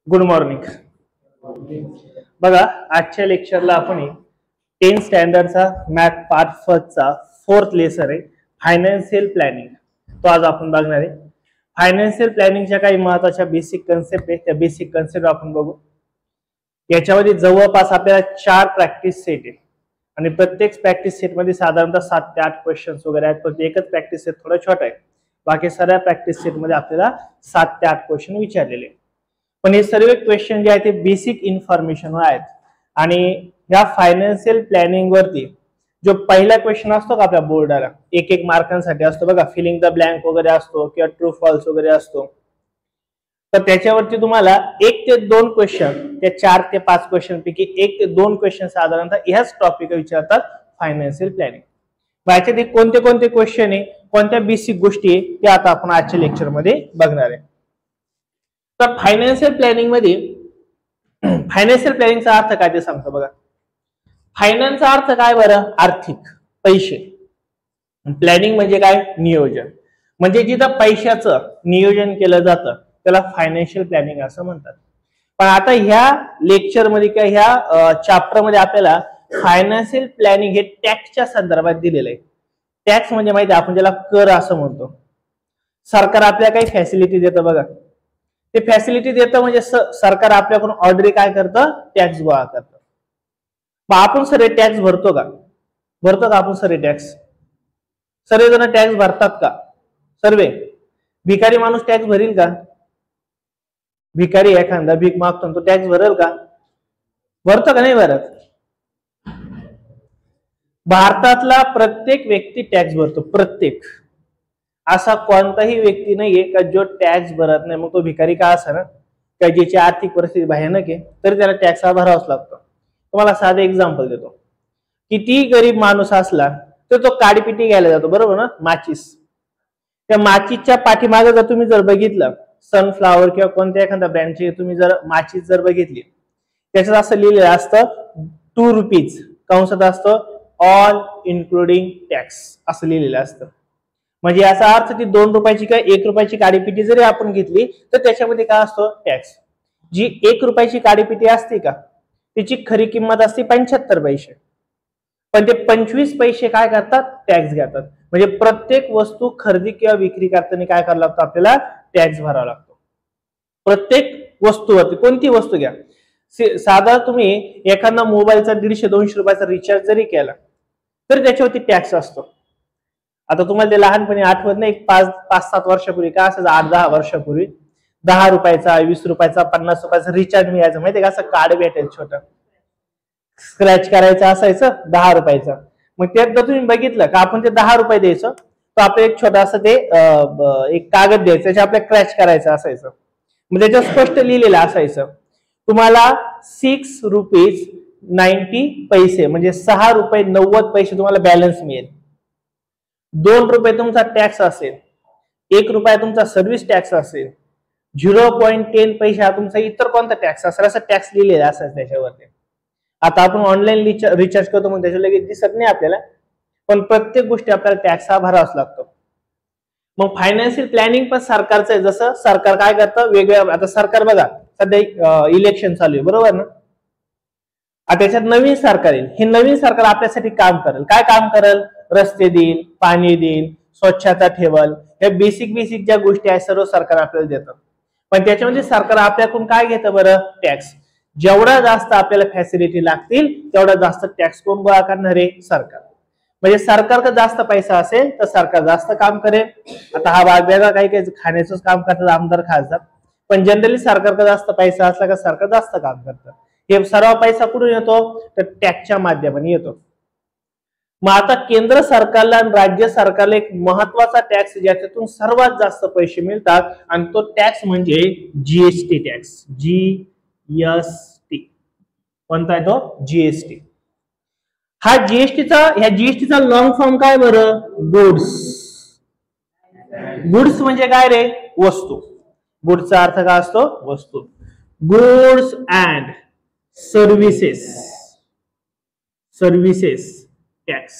Good morning. बघा, आजच्या लेक्चरला आपण 10th स्टँडर्डचा मॅथ पार्ट फर्स्टचा 4th लेसन आहे फायनान्शियल प्लॅनिंग. तो आज आपण बघणार आहे. फायनान्शियल प्लॅनिंगच्या काही महत्त्वाच्या बेसिक कन्सेप्ट आहे, त्या बेसिक कन्सेप्ट आपण बघू. याच्यामध्ये जवळपास आपल्याला 4 प्रॅक्टिस सेट आहे आणि प्रत्येक प्रॅक्टिस सेट मध्ये साधारणतः 7 ते 8 क्वेश्चन्स वगैरे आहेत. पण एकच प्रॅक्टिस सेट थोडा छोटा आहे. बाकी सगळ्या प्रॅक्टिस सेट मध्ये आपल्याला 7 ते 8 क्वेश्चन विचारलेले. पण हे सर्व क्वेश्चन जे आहेत ते बेसिक इन्फॉर्मेशन आहेत. आणि या फायनान्शियल प्लॅनिंग वरती जो पहिला क्वेश्चन असतो का आपल्या बोर्डाला, एक मार्कांसाठी असतो बघा, फिलिंग द ब्लँक वगैरे असतो किंवा ट्रू फॉल्स वगैरे असतो. तर त्याच्यावरती तुम्हाला 1 ते 2 क्वेश्चन, त्या 4 ते 5 क्वेश्चन पैकी 1 ते 2 क्वेश्चन साधारणतः ह्याच टॉपिक विचारतात फायनान्शियल प्लॅनिंग. याच्यात कोणते कोणते क्वेश्चन आहे, कोणत्या बेसिक गोष्टी आहे, ते आता आपण आजच्या लेक्चर मध्ये बघणार आहे. तर फायनान्शियल प्लॅनिंग मध्ये फायनान्शियल प्लॅनिंगचा अर्थ काय ते सांगतो बघा. फायनान्सचा अर्थ काय बरं? आर्थिक, पैसे. प्लॅनिंग म्हणजे काय? नियोजन. म्हणजे जिथं पैशाचं नियोजन केलं जातं त्याला फायनान्शियल प्लॅनिंग असं म्हणतात. पण आता ह्या लेक्चर मध्ये किंवा ह्या चॅप्टर मध्ये आपल्याला फायनान्शियल प्लॅनिंग हे टॅक्सच्या संदर्भात दिलेलं आहे. टॅक्स म्हणजे माहिती आहे, आपण ज्याला कर असं म्हणतो. सरकार आपल्याला काही फॅसिलिटी देतं बघा. ते फॅसिलिटी देतं म्हणजे सरकार आपल्याकडून ऑर्डरी काय करतं? टॅक्स गोळा करतं. मग आपण सर्व टॅक्स भरतो का? भरतो का आपण सर्व टॅक्स? सर्वजण टॅक्स भरतात का? सर्व. भिकारी माणूस टॅक्स भरील का? भिकारी एखादा भीक मागतो तो टॅक्स भरेल का? भरतो का नाही भरत? भारतातला प्रत्येक व्यक्ती टॅक्स भरतो. प्रत्येक. असा कोणताही व्यक्ती नाहीये का जो टॅक्स भरत नाही. मग तो भिकारी का असा ना, का ज्याची आर्थिक परिस्थिती भयानक आहे तरी त्याला टॅक्स हा भरावाच लागतो. तुम्हाला साधं एक्झाम्पल देतो. किती गरीब माणूस असला तर तो काडीपिटी घ्यायला जातो, बरोबर ना? माचीस. त्या माचीसच्या पाठीमागे जर तुम्ही जर बघितलं, सनफ्लावर किंवा कोणत्या एखाद्या ब्रँडची तुम्ही जर माचीस जर बघितली, त्याच्यात असं लिहिलेलं असतं 2 रुपीज, कंसात असतं ऑल इन्क्लुडिंग टॅक्स असं लिहिलेलं असतं. म्हणजे याचा अर्थ ती 2 रुपयाची किंवा 1 रुपयाची काडीपिटी जरी आपण घेतली तर त्याच्यामध्ये काय असतो? टॅक्स. जी 1 रुपयाची काडीपिटी असते का, त्याची खरी किंमत असते 75 पैसे. पण ते 25 पैसे काय करतात? टॅक्स घेतात. म्हणजे प्रत्येक वस्तू खरेदी किंवा विक्री करताना काय करावं लागतं? आपल्याला टॅक्स भरावा लागतो. प्रत्येक वस्तूवरती. कोणती वस्तू घ्या, साधा तुम्ही एखादा मोबाईलचा 150-200 रुपयाचा रिचार्ज जरी केला तर त्याच्यावरती टॅक्स असतो. आता तुम्हाला ते लहानपणी आठवत नाही, 5-7 वर्षापूर्वी काय असायचं, 8-10 वर्षापूर्वी 10 रुपयाचा, 20 रुपयाचा, 50 रुपयाचा रिचार्ज मिळायचं. माहितीये का? असं कार्ड भेटायचं छोटं, स्क्रॅच करायचं असायचं 10 रुपयाचं. मग त्यात जर तुम्ही बघितलं का आपण ते 10 रुपये द्यायचं तर आपलं एक छोटा असं ते एक कागद द्यायचं, त्याच्या आपल्याला क्रॅच करायचं असायचं. मग त्याच्यात स्पष्ट लिहिलेलं असायचं तुम्हाला 6 रुपीज 90 पैसे म्हणजे 6 रुपये 90 पैसे तुम्हाला बॅलन्स मिळेल. 2 रुपये तुमचा टॅक्स असेल, 1 रुपया तुमचा सर्व्हिस टॅक्स असेल, 0.10 पैसे हा तुमचा इतर कोणता टॅक्स असेल, असं टॅक्स लिहिलेला असेल त्याच्यावरती. आता आपण ऑनलाईन रिचार्ज करतो मग त्याच्या लगेच दिसत नाही आपल्याला, पण प्रत्येक गोष्टी आपल्याला टॅक्स हा भरावाच लागतो. मग फायनान्शियल प्लॅनिंग पण सरकारचं आहे. जसं सरकार काय करतं वेगळ्या, आता सरकार बघा सध्या इलेक्शन चालू आहे, बरोबर ना? आता त्याच्यात नवीन सरकार येईल. हे नवीन सरकार आपल्यासाठी काम करेल. काय काम करेल? रस्ते देईल, पाणी देईल, स्वच्छता ठेवल, या बेसिक ज्या गोष्टी आहेत सर्व सरकार आपल्याला देतं. पण त्याच्यामध्ये सरकार आपल्याकडून काय घेतं बरं? टॅक्स. जेवढा जास्त आपल्याला फॅसिलिटी लागतील तेवढा जास्त टॅक्स कोण गोळा करणार आहे? सरकार. म्हणजे सरकारचा जास्त पैसा असेल तर सरकार जास्त काम करेल. आता हा भाग वेगळा, काही काही खाण्याचंच काम करतात आमदार खासदार, पण जनरली सरकारचा जास्त पैसा असला का सरकार जास्त काम करतं. हे सर्व पैसा कुठून येतो? तर टॅक्सच्या माध्यमाने येतो. मग आता केंद्र सरकारला आणि राज्य सरकारला एक महत्वाचा टॅक्स ज्याच्यातून सर्वात जास्त पैसे मिळतात आणि तो टॅक्स म्हणजे जीएसटी टॅक्स. जीएसटी. कोणता आहे तो? जीएसटी. ह्या जीएसटीचा लॉंग फॉर्म काय बरं? गुड्स. गुड्स म्हणजे काय रे? वस्तू. गुड्सचा अर्थ काय असतो? वस्तू. गुड्स अँड सर्व्हिसेस टॅक्स,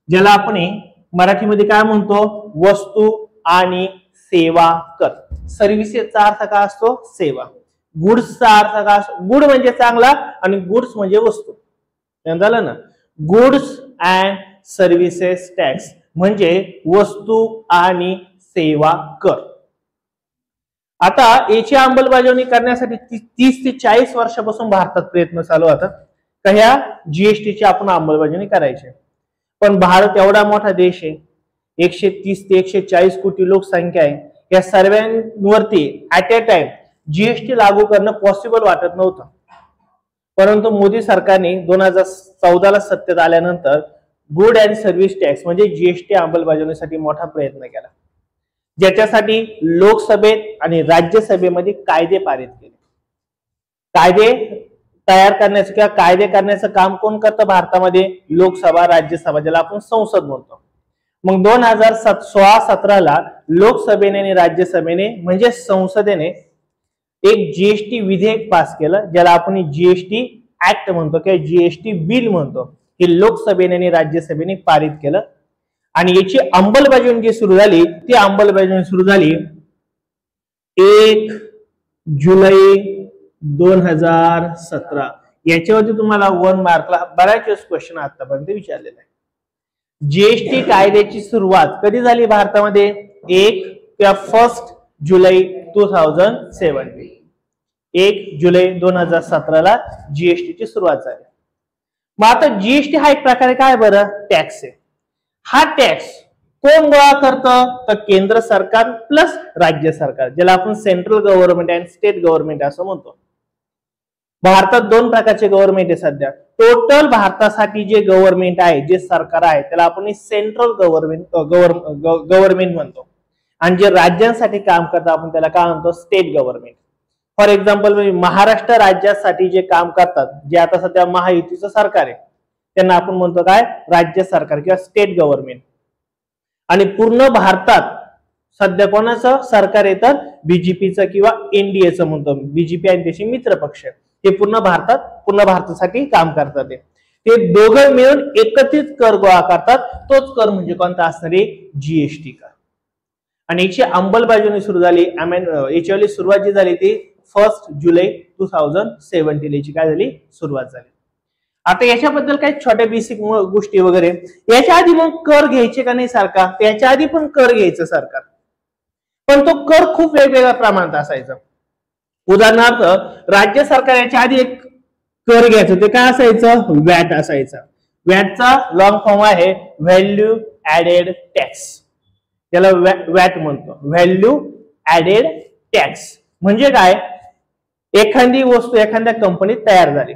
ज्याला आपण मराठीमध्ये काय म्हणतो? वस्तू आणि सेवा कर. सर्व्हिसेसचा अर्थ काय असतो? सेवा. गुड्सचा अर्थ काय? गुड म्हणजे चांगला आणि गुड्स म्हणजे वस्तू. झालं ना. गुड्स अँड सर्व्हिसेस टॅक्स म्हणजे वस्तू आणि सेवा कर. आता याची अंमलबजावणी करण्यासाठी 30 ते 40 वर्षापासून भारतात प्रयत्न चालू होतात का ह्या जीएसटीची आपण अंमलबजावणी करायची. पण भारत एवढा मोठा देश आहे, 130 ते 140 कोटी लोकसंख्या आहे. या सर्वांवरती ऍट अ टाइम जीएसटी लागू करणं पॉसिबल वाटत नव्हतं. परंतु मोदी सरकारने 2014ला सत्तेत आल्यानंतर गुड अँड सर्व्हिस टॅक्स म्हणजे जीएसटी अंमलबजावणीसाठी मोठा प्रयत्न केला, ज्याच्यासाठी लोकसभेत आणि राज्यसभेमध्ये कायदे पारित केले. कायदे तयार करण्याचं किंवा कायदे करण्याचं काम कोण करतं भारतामध्ये? लोकसभा, राज्यसभा, ज्याला आपण संसद म्हणतो. मग 2016-17ला लोकसभेने आणि राज्यसभेने म्हणजे संसदेने एक जीएसटी विधेयक पास केलं, ज्याला आपण जीएसटी ऍक्ट म्हणतो किंवा जीएसटी बिल म्हणतो. हे लोकसभेने आणि राज्यसभेने पारित केलं आणि याची अंमलबजावणी जी सुरू झाली ती अंमलबजावणी सुरू झाली 1 जुलै 2017. याच्यावरती तुम्हाला 1 मार्कला बऱ्याच क्वेश्चन आतापर्यंत विचारलेला आहे. जीएसटी कायद्याची सुरुवात कधी झाली भारतामध्ये? 1 जुलै 2017. 1 जुलै 2017ला जीएसटीची सुरुवात झाली. मग आता जीएसटी हा एक प्रकारे काय बरं? टॅक्स आहे. हा टॅक्स कोण गोळा करतं? तर केंद्र सरकार प्लस राज्य सरकार, ज्याला आपण central government and state government असं म्हणतो. भारतात 2 प्रकारचे गव्हर्नमेंट आहे सध्या. टोटल भारतासाठी जे गव्हर्नमेंट आहे, जे सरकार आहे, त्याला आपण सेंट्रल गव्हर्नमेंट म्हणतो. आणि जे राज्यांसाठी काम करतात आपण त्याला काय म्हणतो? State government. For example Maharashtra राज्यासाठी जे काम करतात, जे आता सध्या महायुतीचं सरकार आहे, त्यांना आपण म्हणतो काय? राज्य सरकार किंवा स्टेट गव्हर्नमेंट. आणि पूर्ण भारतात सध्या कोणाचं सरकार येतं? बीजेपीचं किंवा एनडीएचं म्हणतो. बीजेपी आणि त्याचे मित्र पक्ष हे पूर्ण भारतासाठी काम करतात. ते दोघं मिळून एकत्रित कर गोळा करतात. तोच कर म्हणजे कोणता असणार आहे? जीएसटी कर. आणि याची अंमलबजावणी सुरू झाली, याची सुरुवात जी झाली ती 1 जुलै 2017 याची काय झाली? सुरुवात झाली. आता याच्याबद्दल काही छोट्या बेसिक गोष्टी वगैरे. याच्या आधी मग कर घ्यायचे का नाही सरकार? त्याच्या आधी पण कर घ्यायचं सरकार, पण तो कर खूप वेगवेगळ्या प्रमाणात असायचा. उदाहरणार्थ राज्य सरकार याच्या आधी एक कर घ्यायचं, ते काय असायचं? वॅट असायचा. वॅटचा लॉंग फॉर्म आहे व्हॅल्यू ऍडेड टॅक्स, त्याला वॅट म्हणतो. व्हॅल्यू ऍडेड टॅक्स म्हणजे काय? एखादी वस्तू एखाद्या कंपनीत तयार झाली,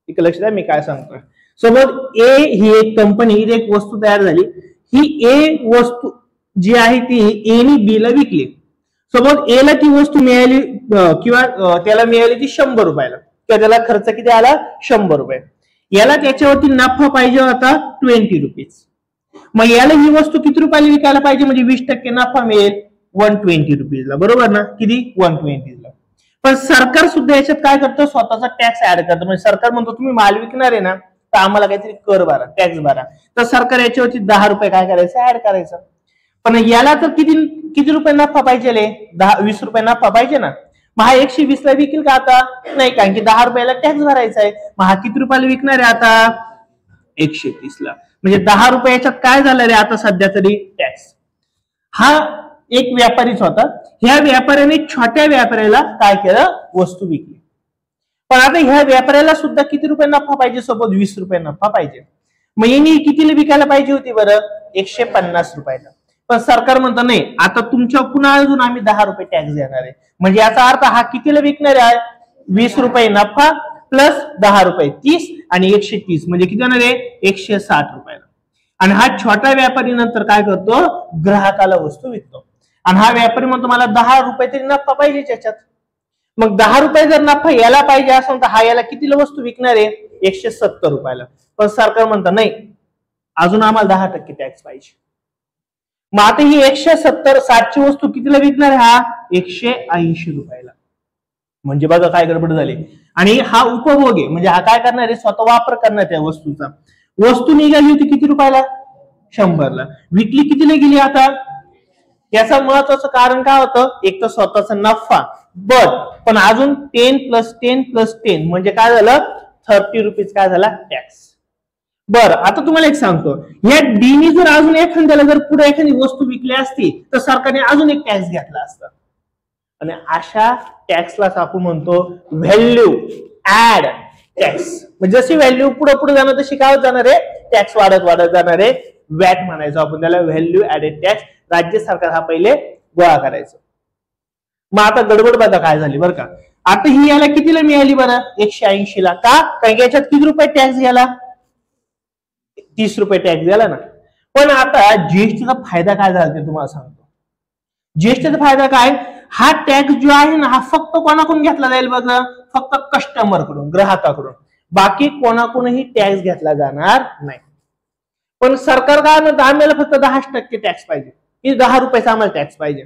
एक लक्ष द्या मी काय सांगतोय. समज ए ही एक कंपनी, एक वस्तू तयार झाली. ही ए वस्तू जी आहे ती ए नी बी ला विकली. समज ए ला ती वस्तू मिळाली किंवा त्याला मिळाली ती 100 रुपयाला, किंवा त्याला खर्च किती आला? 100 रुपये. याला त्याच्यावरती नफा पाहिजे होता 20 रुपीज. मग याला ही वस्तू किती रुपयाला विकायला पाहिजे म्हणजे 20% नफा मिळेल 120 रुपीजला, बरोबर ना? किती? 120 ला. पण सरकार सुद्धा याच्यात काय करतं? स्वतःचा टॅक्स ऍड करतं. म्हणजे सरकार म्हणतो तुम्ही माल विकणार आहे ना, तर आम्हाला काहीतरी कर भरा, टॅक्स भरा. तर सरकार याच्यावरती 10 रुपये काय करायचं? ऍड करायचं. पण याला तर किती रुपये नफा पाहिजे? 20 रुपये नफा पाहिजे ना. मग हा 120 ला विकेल का आता? नाही, कारण की 10 रुपयाला टॅक्स भरायचा आहे. मग हा किती रुपयाला विकणार आहे आता? 130 ला. म्हणजे 10 रुपये याच्यात काय झालं रे आता सध्या तरी? टॅक्स. हा एक व्यापारीच होता. ह्या व्यापाऱ्याने छोट्या व्यापाऱ्याला काय केलं? वस्तू विकली. पण आता ह्या व्यापाऱ्याला सुद्धा किती रुपये नफा पाहिजे? सोबत 20 रुपये नफा पाहिजे. मग यांनी कितीला विकायला पाहिजे होती बरं? 150 रुपयाला. पण सरकार म्हणतं नाही, आता तुमच्या पुन्हा अजून आम्ही 10 रुपये टॅक्स देणार आहे. म्हणजे याचा अर्थ हा कितीला विकणार आहे? 20 रुपये नफा प्लस 10 रुपये 30 आणि 130 म्हणजे किती होणार आहे? 160 रुपयाला. आणि हा छोटा व्यापारी नंतर काय करतो? ग्राहकाला वस्तू विकतो. आणि हा व्यापारी म्हणतो मला 10 रुपये तरी नफा पाहिजे त्याच्यात. मग 10 रुपये जर नफा याला पाहिजे असेल तर हा याला कितीला वस्तू विकणार आहे? 170 रुपयाला. पण सरकार म्हणतं नाही, अजून आम्हाला 10% टॅक्स पाहिजे. मग आता ही 170-60ची वस्तू कितीला विकणार आहे? हा 180 रुपयाला. म्हणजे बघा काय गडबड झाली. आणि हा उपभोग आहे, म्हणजे हा काय करणार आहे? स्वतः वापर करणार त्या वस्तूचा. वस्तू निघाली होती किती रुपयाला? 100 ला. विकली कितीला गेली आता? याचं महत्वाचं कारण काय होतं, एक तर स्वतःचा नफा, पण अजून 10+10+10 म्हणजे काय झालं, 30 रुपीज काय झाला टॅक्स. बर, आता तुम्हाला एक सांगतो, या डीनी जर अजून एखाद्याला जर पुढे एखादी वस्तू विकली असती तर सरकारने अजून एक टॅक्स घेतला असता. आणि अशा टॅक्सलाच आपण म्हणतो व्हॅल्यू ऍड टॅक्स. म्हणजे जशी व्हॅल्यू पुढे पुढे जाणार तशी काय जाणार आहे, टॅक्स वाढत वाढत जाणार आहे. वॅट म्हणायचो आपण त्याला, व्हॅल्यू ऍडेड टॅक्स. राज्य सरकार हा पहिले गोळा करायचं. मग आता गडबड बघा काय झाली बरं का. आता ही याला कितीला मिळाली बरं, 180 ला. का, कारण याच्यात किती रुपये टॅक्स गेला, 30 रुपये टॅक्स गेला ना. पण आता जीएसटीचा फायदा काय झाला ते तुम्हाला सांगतो. जीएसटीचा फायदा काय, हा टॅक्स जो आहे ना हा फक्त कोणाकडून घेतला जाईल बघा, फक्त कस्टमर कडून, ग्राहकाकडून. बाकी कोणाकडूनही टॅक्स घेतला जाणार नाही. पण सरकार काय म्हणतं, आम्हाला फक्त 10% टॅक्स पाहिजे, की 10 रुपयाचा आम्हाला टॅक्स पाहिजे.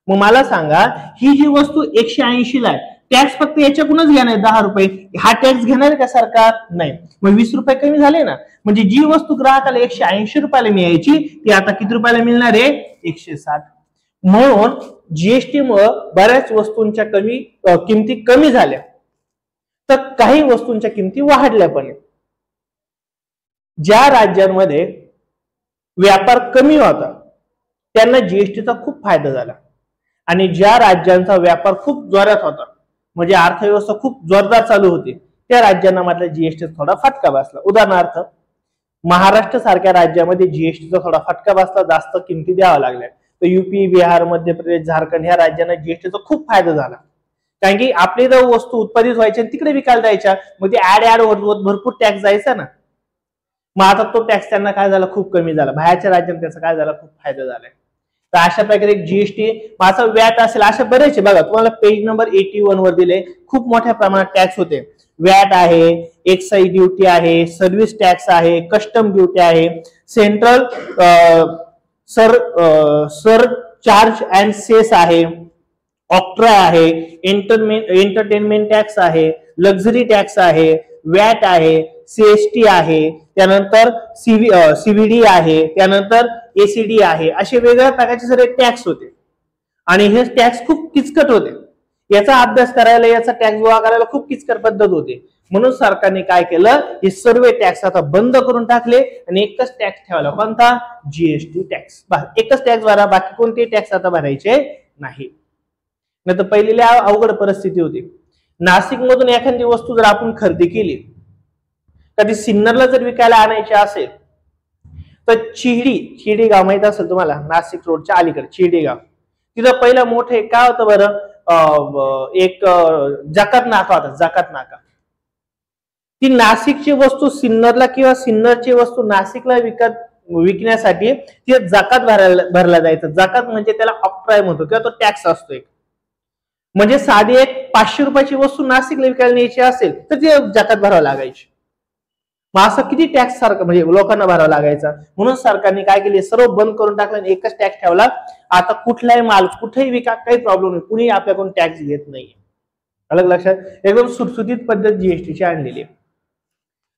मग मला सांगा, ही जी वस्तू 180 ला आहे, टॅक्स फक्त याच्याकडूनच घेणार 10 रुपये, हा टॅक्स घेणार का सरकार, नाही. मग 20 रुपये कमी झाले ना. म्हणजे जी वस्तू ग्राहकाला 180 रुपयाला मिळायची ती आता किती रुपयाला मिळणार आहे, 160. म्हणून जीएसटी मुळे बऱ्याच वस्तूंच्या किमती कमी झाल्या, तर काही वस्तूंच्या किमती वाढल्या पण. ज्या राज्यांमध्ये व्यापार कमी होता त्यांना जीएसटीचा खूप फायदा झाला, आणि ज्या राज्यांचा व्यापार खूप जोरात होता, म्हणजे अर्थव्यवस्था खूप जोरदार चालू होती, त्या राज्यांना मात्र जीएसटी थोडा फटका बसला. उदाहरणार्थ महाराष्ट्र सारख्या राज्यामध्ये जीएसटीचा थोडा फटका बसला, जास्त किमती द्याव्या लागल्या. तर यूपी, बिहार, मध्य प्रदेश, झारखंड ह्या राज्यांना जीएसटीचा खूप फायदा झाला. कारण की आपली जर वस्तू उत्पादित व्हायच्या तिकडे विकायला जायच्या, मग ते ऍड होत भरपूर टॅक्स जायचा ना. मग आता तो टॅक्स त्यांना काय झाला, खूप कमी झाला. बाहेरच्या राज्यांना त्याचा काय झाला, खूप फायदा झालाय. तर अशा प्रकारे जीएसटी माझा व्याट असेल, अशा बरेच बघा तुम्हाला पेज नंबर 81 वर दिले, खूप मोठ्या प्रमाणात टॅक्स होते. व्याट आहे, एक्साइज ड्युटी आहे, सर्व्हिस टॅक्स आहे, कस्टम ड्युटी आहे, central surcharge and cess आहे, ऑक्ट्रा आहे, एंटरटेनमेंट टॅक्स आहे, लक्झरी टॅक्स आहे, व्याट आहे, सीएसटी आहे, त्यानंतर सीव्हीडी आहे, त्यानंतर एसीडी आहे. असे वेगवेगळ्या प्रकारचे सर्व टॅक्स होते, आणि हे टॅक्स खूप किचकट होते. याचा अभ्यास करायला, याचा टॅक्स गोळा करायला खूप किचकट पद्धत होती. म्हणून सरकारने काय केलं, हे सर्व टॅक्स आता बंद करून टाकले आणि एकच टॅक्स ठेवला, कोणता, जीएसटी टॅक्स. एकच टॅक्स भरा, बाकी कोणते टॅक्स आता भरायचे नाही. नाही तर पहिली अवघड परिस्थिती होती. नाशिक मधून एखादी वस्तू जर आपण खरेदी केली, कधी सिन्नरला जर विकायला आणायची असेल, तर चिडी गाव माहित असेल तुम्हाला, नाशिक रोडच्या अलीकडे चिडी गाव, तिथं पहिलं मोठं काय होतं बरं, एक जकात नाका होता, जकात नाका. ती नाशिकची वस्तू सिन्नरला किंवा सिन्नरची वस्तू नाशिकला विकण्यासाठी ती जकात भरला जायचं. जकात म्हणजे त्याला ऑक्ट्राय म्हणतो, किंवा तो टॅक्स असतो एक. म्हणजे साधी एक 500 रुपयाची वस्तू नाशिकला विकायला न्यायची असेल तर ती जकात भरावं लागायची. मग असं किती टॅक्स सारखं म्हणजे लोकांना भरावा लागायचा. म्हणून सरकारने काय केले, सर्व बंद करून टाकलं आणि एकच टॅक्स ठेवला. आता कुठलाही माल कुठेही विका, काही प्रॉब्लेम नाही, कुणी आपल्याकडून टॅक्स घेत नाहीये. अलग लक्षात, एकदम सुटसुटीत पद्धत जीएसटीची आणलेली.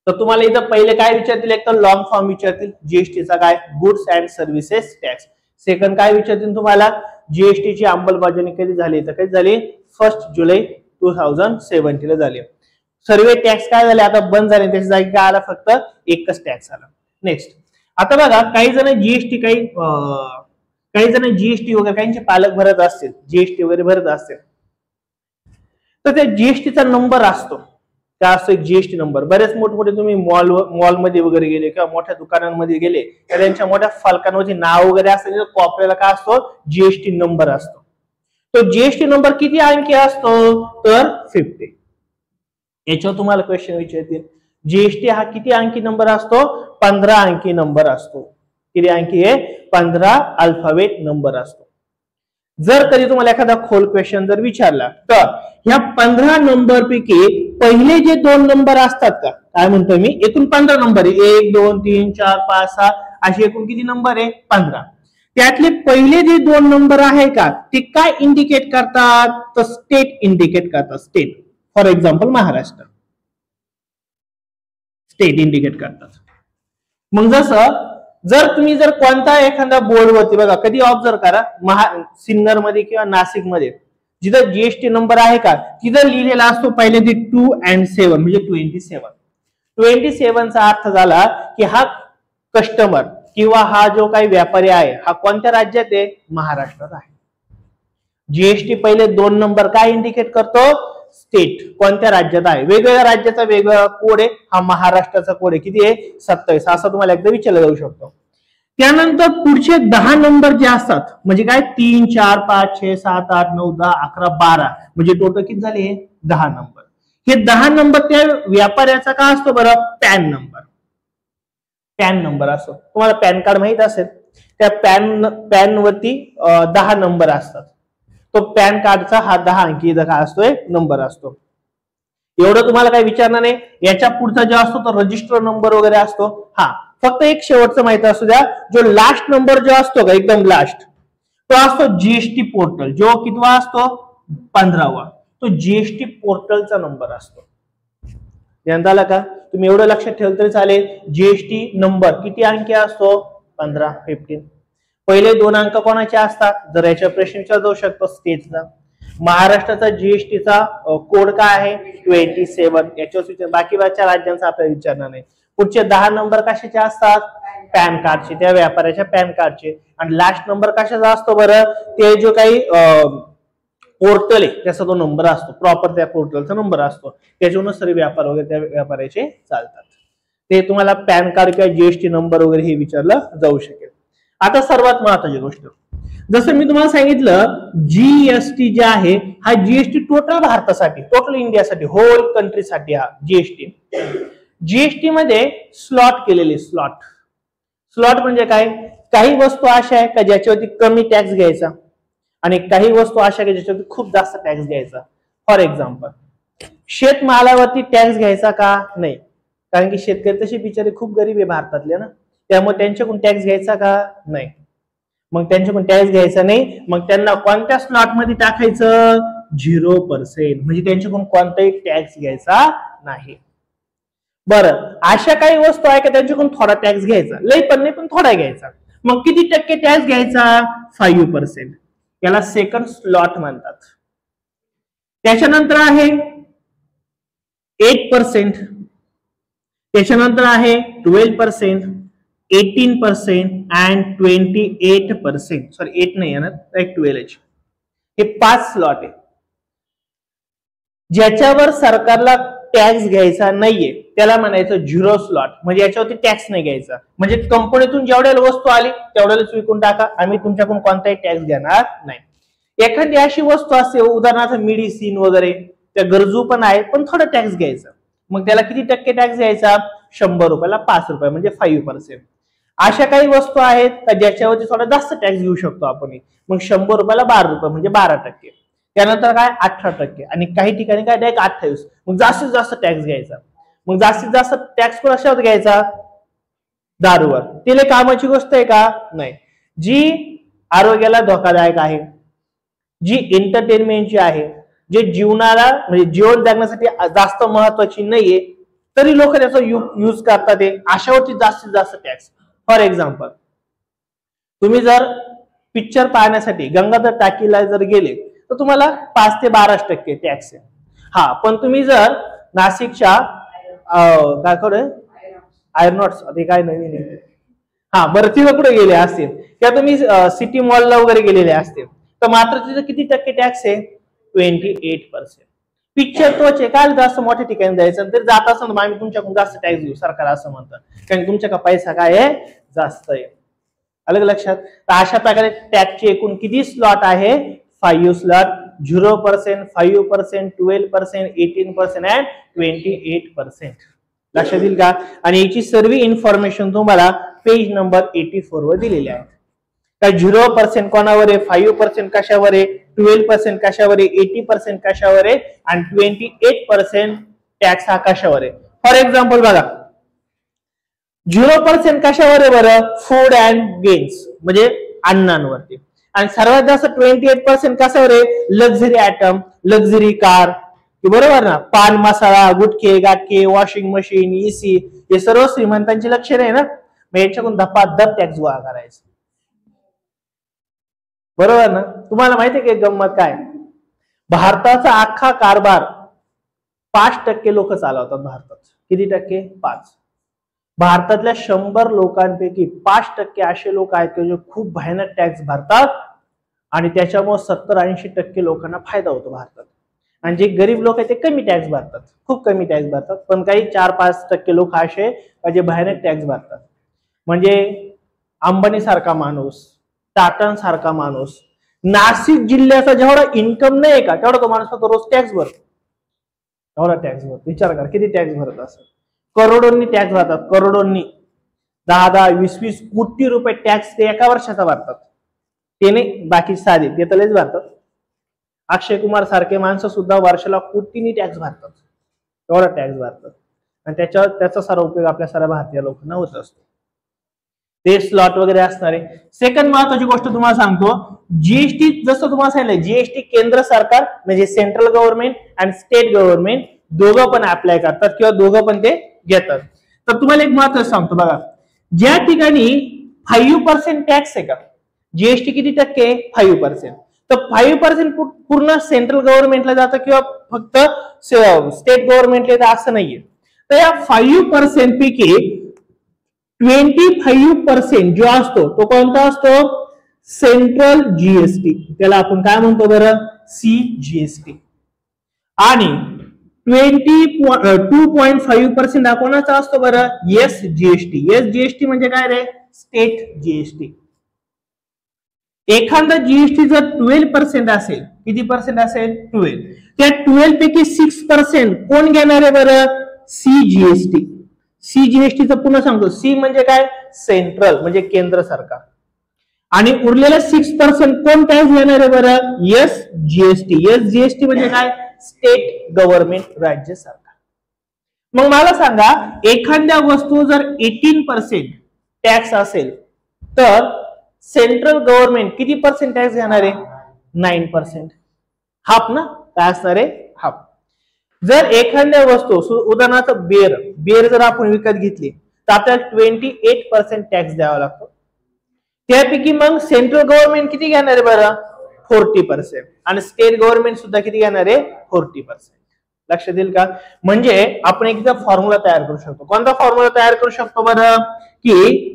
तर तुम्हाला इथं पहिले काय विचारतील, एक तर लॉंग फॉर्म विचारतील जीएसटीचा काय, goods and services tax. Second काय विचारतील तुम्हाला, जीएसटीची अंमलबजावणी कधी झाली, तर कधी झाली, 1 जुलै 2017 ला झाली. सर्व टॅक्स काय झाले आता बंद झाले, त्याच्या जागी काय आला, फक्त एकच टॅक्स आला. नेक्स्ट, आता बघा काही जण जीएसटी काही जण जीएसटी वगैरे काहींचे पालक भरत असतील, जीएसटी वगैरे भरत असतील, तर त्या जीएसटीचा नंबर असतो, काय असतो, एक जीएसटी नंबर. बरेच मोठमोठे तुम्ही मॉलमध्ये वगैरे गेले किंवा मोठ्या दुकानांमध्ये गेले तर त्यांच्या मोठ्या फलकांवरती नाव वगैरे असतं, कोपऱ्याला काय असतो, जीएसटी नंबर असतो. तो जीएसटी नंबर किती अंकी असतो, तर 50. याच्यावर तुम्हाला क्वेश्चन विचारतील, जीएसटी हा किती अंकी नंबर असतो, 15 अंकी नंबर असतो. किती अंकी आहे, 15 अल्फाबेट नंबर असतो. जर कधी तुम्हाला एखादा खोल क्वेश्चन जर विचारला तर ह्या 15 नंबर पैकी पहिले जे 2 नंबर असतात का, काय म्हणतो मी, एकूण 15 नंबर आहे, 1 2 3 4 5 6 असे एकूण किती नंबर आहे, 15. त्यातले पहिले जे 2 नंबर आहे का, ते काय इंडिकेट करतात, तर स्टेट इंडिकेट करतात. State, for example Maharashtra, state indicate करतात. मग जसं जर तुम्ही जर कोणता एखादा बोर्डवरती बघा, कधी ऑब्झर्व करा, सिन्नर मध्ये किंवा नाशिक मध्ये जिथं जीएसटी नंबर आहे का तिथं लिहिलेला असतो पहिले 2 and 7 म्हणजे 27 चा अर्थ झाला की हा कस्टमर किंवा हा जो काही व्यापारी आहे हा कोणत्या राज्यात आहे, महाराष्ट्रात आहे. जीएसटी पहिले 2 नंबर काय इंडिकेट करतो, स्टेट कोणत्या राज्यात आहे. वेगवेगळ्या राज्याचा वेगवेगळा कोड आहे, हा महाराष्ट्राचा कोड आहे, किती आहे 27. असं तुम्हाला एकदा विचारलं जाऊ शकतो. त्यानंतर पुढचे 10 नंबर जे असतात म्हणजे काय 3, 4, 5, 6, 7, 8, 9, 10, 11, 12 म्हणजे टोटल किती झाले 10 नंबर. हे 10 नंबर त्या व्यापाऱ्याचा का असतो बरं, पॅन नंबर असतो. तुम्हाला पॅन कार्ड माहित असेल, त्या पॅन वरती 10 नंबर असतात. तो पॅन कार्डचा हा 10 अंकी काय असतोय नंबर असतो. एवढं तुम्हाला काही विचारणार नाही. याच्या पुढचा जो असतो तो रजिस्टर नंबर वगैरे असतो. हा फक्त एक शेवटचं माहिती असू द्या, जो लास्ट नंबर जो असतो का एकदम लास्ट तो असतो जीएसटी पोर्टल. जो कितवा असतो 15वा, तो जीएसटी पोर्टलचा नंबर असतो. ध्यान आलं का, तुम्ही एवढं लक्षात ठेवलं तरी चालेल. जीएसटी नंबर किती अंकी असतो 15. पहिले 2 अंक कोणाचे असतात, जर याच्या प्रश्न विचारला जाऊ शकतो स्टेटचा. महाराष्ट्राचा जीएसटीचा कोड काय आहे 27. याच्यावर बाकीच्या राज्यांचा आपल्याला विचारणार नाही. पुढचे 10 नंबर कशाचे असतात, पॅन कार्डचे, त्या व्यापाऱ्याच्या पॅन कार्डचे. आणि लास्ट नंबर कशाचा असतो बरं, ते जो काही पोर्टल आहे त्याचा तो नंबर असतो, प्रॉपर त्या पोर्टलचा नंबर असतो. त्याच्यावरून सर्व व्यापार वगैरे त्या व्यापाऱ्याचे चालतात. ते तुम्हाला पॅन कार्ड किंवा जीएसटी नंबर वगैरे हे विचारलं जाऊ शकेल. आता सर्वात महत्त्वाची गोष्ट, जसं मी तुम्हाला सांगितलं जीएसटी जे आहे हा जीएसटी टोटल भारतासाठी, टोटल इंडियासाठी, होल कंट्रीसाठी हा जीएसटी. जीएसटी मध्ये स्लॉट केलेले, स्लॉट म्हणजे काय, काही वस्तू अशा आहे का ज्याच्यावरती कमी टॅक्स घ्यायचा आणि काही वस्तू अशा आहे ज्याच्यावरती खूप जास्त टॅक्स घ्यायचा. फॉर एक्झाम्पल शेतमालावरती टॅक्स घ्यायचा का नाही, कारण की शेतकरी तसे बिचारे खूप गरीब आहे भारतातले ना, त्यामुळे त्यांच्याकडून टॅक्स घ्यायचा का नाही. मग त्यांच्याकडून टॅक्स घ्यायचा नाही, मग त्यांना कोणत्या स्लॉट मध्ये टाकायचं 0%, म्हणजे त्यांच्याकडून कोणताही टॅक्स घ्यायचा नाही. बरं, अशा काही वस्तू आहे का त्यांच्याकडून थोडा टॅक्स घ्यायचा, लई पण नाही पण थोडा घ्यायचा. मग किती टक्के टॅक्स घ्यायचा 5%. याला सेकंड स्लॉट म्हणतात. त्याच्यानंतर आहे 8%, त्याच्यानंतर आहे 12%, 18% and 28%. सॉरी 8 नाही येणार, 12. हे 5 स्लॉट आहे. ज्याच्यावर सरकारला टॅक्स घ्यायचा नाहीये त्याला म्हणायचं 0 स्लॉट, म्हणजे याच्यावरती टॅक्स नाही घ्यायचा. म्हणजे कंपनीतून जेवढ्या वस्तू आली तेवढ्यालाच विकून टाका, आम्ही तुमच्याकडून कोणताही टॅक्स घेणार नाही. एखादी अशी वस्तू असते उदाहरणार्थ मेडिसिन वगैरे, त्या गरजू पण आहेत पण थोडा टॅक्स घ्यायचा, मग त्याला किती टक्के टॅक्स घ्यायचा 100 रुपयाला 5 रुपये म्हणजे 5%. अशा काही वस्तू आहेत का ज्याच्यावरती थोडा जास्त टॅक्स घेऊ शकतो आपण, मग 100 रुपयाला 12 रुपये म्हणजे 12%. त्यानंतर काय 18% आणि काही ठिकाणी काय डायरेक्ट 28. मग जास्तीत जास्त टॅक्स घ्यायचा. मग जास्तीत जास्त टॅक्स कशावर घ्यायचा, दारूवर. तिला कामाची गोष्ट आहे का नाही. जी आरोग्याला धोकादायक आहे, जी एंटरटेनमेंटची आहे, जे जीवनाला म्हणजे जीवन जगण्यासाठी जास्त महत्वाची नाहीये तरी लोक त्याचा यूज करतात, अशावरती जास्तीत जास्त टॅक्स. फॉर एक्झाम्पल तुम्ही जर पिक्चर पाहण्यासाठी गंगाधर टाकीला जर गेले तर तुम्हाला 5 ते 12% टॅक्स आहे. हा, पण तुम्ही जर नाशिकच्या काय खरं आयरनॉट्स ते काय नवीन आहे हा बर्फी कुठे गेले असतील किंवा तुम्ही सिटी मॉलला वगैरे गेलेले असतील तर मात्र तिथं किती टक्के टॅक्स आहे 28%. पिक्चर तोच आहे, काय जास्त मोठ्या ठिकाणी जायचं तर जात असं ना आम्ही तुमच्याकडून जास्त टॅक्स घेऊ, सरकार असं म्हणतं, कारण तुमच्या का पैसा काय आहे जास्त आहे. अलग लक्षात. तर अशा प्रकारे टॅक्सचे एकूण किती स्लॉट आहे 5 स्लॉट. 0%, 5%, 12%, 18% and 28%. लक्षात येईल का. आणि याची सर्व इन्फॉर्मेशन तुम्हाला पेज नंबर 84 वर दिलेली आहे. तर 0% कोणावर आहे, 5% कशावर आहे, 12% कशावर आहे, 80% कशावर आहे आणि 28% टॅक्स हा कशावर आहे. फॉर एक्झाम्पल बघा 0% कशावर आहे बरं, फूड अँड गेम्स म्हणजे अन्नांवरती. आणि सर्वात जास्त 28% कशावर आहे, लक्झरी आयटम, लक्झरी कार, बरोबर ना, पान मसाला, गुटखे गाटखे, वॉशिंग मशीन, एसी, हे सर्व श्रीमंतांची लक्षणे आहे ना. मग याच्याकडून धपाधप टॅक्स गोळा करायचा. बरोबर ना. तुम्हाला माहिती आहे की गंमत काय, भारताचा अख्खा कारभार 5% लोक चालवतात भारतात. किती टक्के? 5. भारतातल्या 100 लोकांपैकी 5% असे लोक आहेत की जे खूप भयानक टॅक्स भरतात आणि त्याच्यामुळे 70-80% लोकांना फायदा होतो भारतात. आणि जे गरीब लोक आहेत ते कमी टॅक्स भरतात, खूप कमी टॅक्स भरतात. पण काही 4-5% लोक असे जे भयानक टॅक्स भरतात. म्हणजे अंबानी सारखा माणूस, टाटा सारखा माणूस, नाशिक जिल्ह्याचा जेवढा इन्कम नाही का तेवढा तो माणूस फक्त रोज टॅक्स भरतो. एवढा टॅक्स भरतो. विचार करा किती टॅक्स भरत असेल. करोडोंनी टॅक्स भरतात, करोडोंनी. 10-10, 20-20 कोटी रुपये टॅक्स ते एका वर्षाचा भरतात. ते नाही बाकी साधे ते तर लयच भरतात. अक्षय कुमार सारखे माणसं सुद्धा वर्षाला कोटींनी टॅक्स भरतात. एवढा टॅक्स भरतात आणि त्याचा सारा उपयोग आपल्या साऱ्या भारतीय लोकांना होत असतो. ते स्लॉट वगैरे असणारे. सेकंड महत्वाची गोष्ट तुम्हाला सांगतो, जीएसटी. जसं तुम्हाला सांगितलं जीएसटी केंद्र सरकार म्हणजे सेंट्रल गव्हर्नमेंट आणि स्टेट गव्हर्नमेंट दोघं पण अप्लाय करतात किंवा दोघं पण ते घेतात. तर तुम्हाला एक महत्वाचं सांगतो बघा, ज्या ठिकाणी 5% टॅक्स आहे का, जीएसटी किती टक्के? 5%. तर 5% पूर्ण सेंट्रल गव्हर्नमेंटला जातं किंवा फक्त स्टेट गव्हर्नमेंटला येतं असं नाहीये. तर या 5% पैकी 25% जो असतो तो कोणता असतो? Central GST. त्याला आपण काय म्हणतो बरं? सीजीएसटी. आणि 2.5% हा कोणाचा असतो बरं? एसजीएसटी. एसजीएसटी म्हणजे काय रे? State GST. एखादा जीएसटी जर 12% असेल, किती पर्सेंट असेल? 12. त्या 12 पैकी 6% कोण घेणार आहे बरं? सीजीएसटी. सीजीएसटीचं पुन्हा सांगतो, सी म्हणजे काय? सेंट्रल म्हणजे केंद्र सरकार. आणि उरलेलं 6% कोण टॅक्स घेणार आहे बरं? एसजीएसटी. एसजीएसटी म्हणजे काय? स्टेट गव्हर्नमेंट, राज्य सरकार. मग मला सांगा, एखाद्या वस्तू जर 18% टॅक्स असेल तर सेंट्रल गव्हर्नमेंट किती पर्सेंट टॅक्स घेणार आहे? 9%. हाफ ना, काय असणार आहे? हाफ. जर एखाद्या वस्तू उदाहरणार्थ बेर जर आपण विकत घेतली तर आपल्याला 28% टॅक्स द्यावा लागतो. त्यापैकी मग सेंट्रल गव्हर्नमेंट किती घेणार आहे बरं? 40%. आणि स्टेट गव्हर्नमेंट सुद्धा किती घेणार आहे? 40%. लक्षात येईल का? म्हणजे आपण एकदा फॉर्म्युला तयार करू शकतो. कोणता फॉर्म्युला तयार करू शकतो बरं? की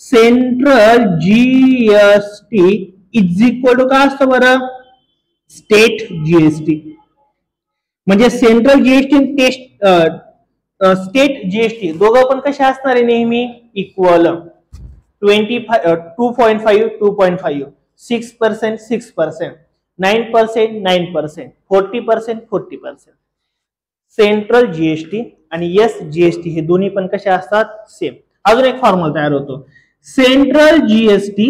central GST is equal to काय असतं बरं? State GST. म्हणजे सेंट्रल जीएसटी स्टेट जीएसटी दोघं पण कशा असणार आहे? नेहमी इक्वल. 2.5, 2.5, 6%, 6%, 9%, 9%, 40%, 40%. सेंट्रल जीएसटी आणि एसजीएसटी हे दोन्ही पण कशा असतात? सेम. अजून एक फॉर्म्युला तयार होतो, सेंट्रल जीएसटी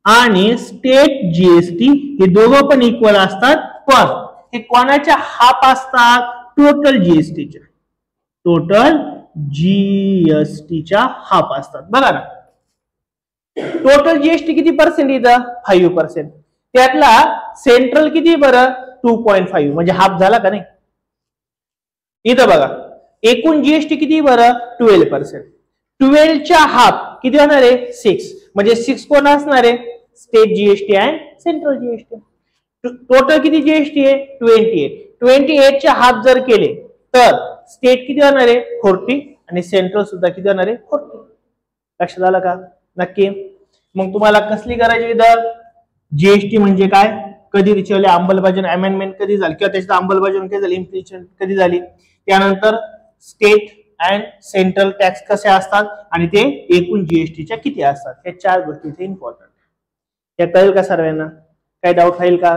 आणि स्टेट जीएसटी हे दोघं पण इक्वल असतात, पण हे कोणाच्या हाफ असतात? टोटल जीएसटीच्या. टोटल जीएसटीच्या हाफ असतात. बघा ना, टोटल जीएसटी किती पर्सेंट येतं? 5%. त्यातला सेंट्रल किती बरं? 2.5 म्हणजे हाफ झाला का नाही? इथं बघा, एकूण जीएसटी किती बरं? 12%. 12च्या हाफ किती होणार आहे? 6. म्हणजे 6 कोण असणार आहे? स्टेट जीएसटी आणि सेंट्रल जीएसटी. टोटल किती जीएसटी आहे? 28. 28च्या हाफ जर केले तर स्टेट किती होणार आहे? 40 आणि सेंट्रल सुद्धा किती होणार आहे? 40. लक्षात आलं का? नक्की. मग तुम्हाला कसली करायची इथं? जीएसटी म्हणजे काय, कधी त्याच्यावर अंमलबजावणी अमेंडमेंट कधी झाली किंवा त्याची अंमलबजावणी कधी झाली, इम्प्लिमेंटेशन कधी झाली, त्यानंतर स्टेट अँड सेंट्रल टॅक्स कसे असतात आणि ते एकूण जीएसटीच्या किती असतात, हे 4 गोष्टी इथे इम्पॉर्टंट. हे कळेल का सर्वांना? काही डाऊट राहील का?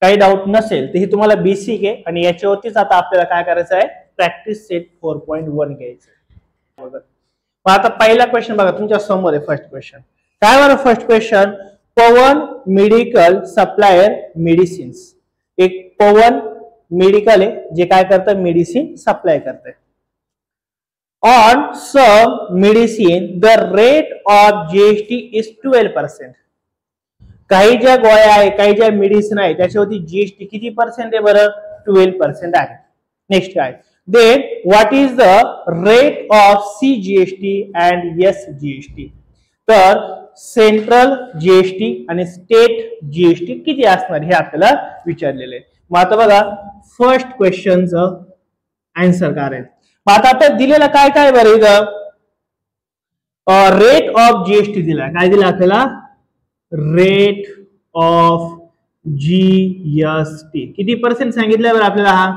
काही डाऊट नसेल तर ही तुम्हाला बेसिक आहे आणि याच्यावरतीच आता आपल्याला काय करायचं आहे? प्रॅक्टिस सेट 4.1 घ्यायचं. मग आता पहिला क्वेश्चन बघा तुमच्या समोर आहे. फर्स्ट क्वेश्चन काय बरं? First question, Pawan medical supplier medicines. एक पवन मेडिकल आहे जे काय करतं? मेडिसिन सप्लाय करते. On some medicine the rate of GST is 12%. काही ज्या गोळ्या आहे, काही ज्या मेडिसिन आहे त्याच्यावरती जीएसटी किती पर्सेंट आहे बरं? 12% आहे. नेक्स्ट काय, Then what is the rate of CGST and SGST? तर सेंट्रल जीएसटी आणि स्टेट जीएसटी किती असणार हे आपल्याला विचारलेले. मग आता बघा फर्स्ट क्वेश्चनचं आन्सर काय आहे. मग आता आपल्याला दिलेलं काय काय बरं इथं रेट ऑफ जीएसटी दिला. काय दिला आपल्याला रेट ऑफ जीएसटी किती पर्सेंट सांगितलं बरं आपल्याला हा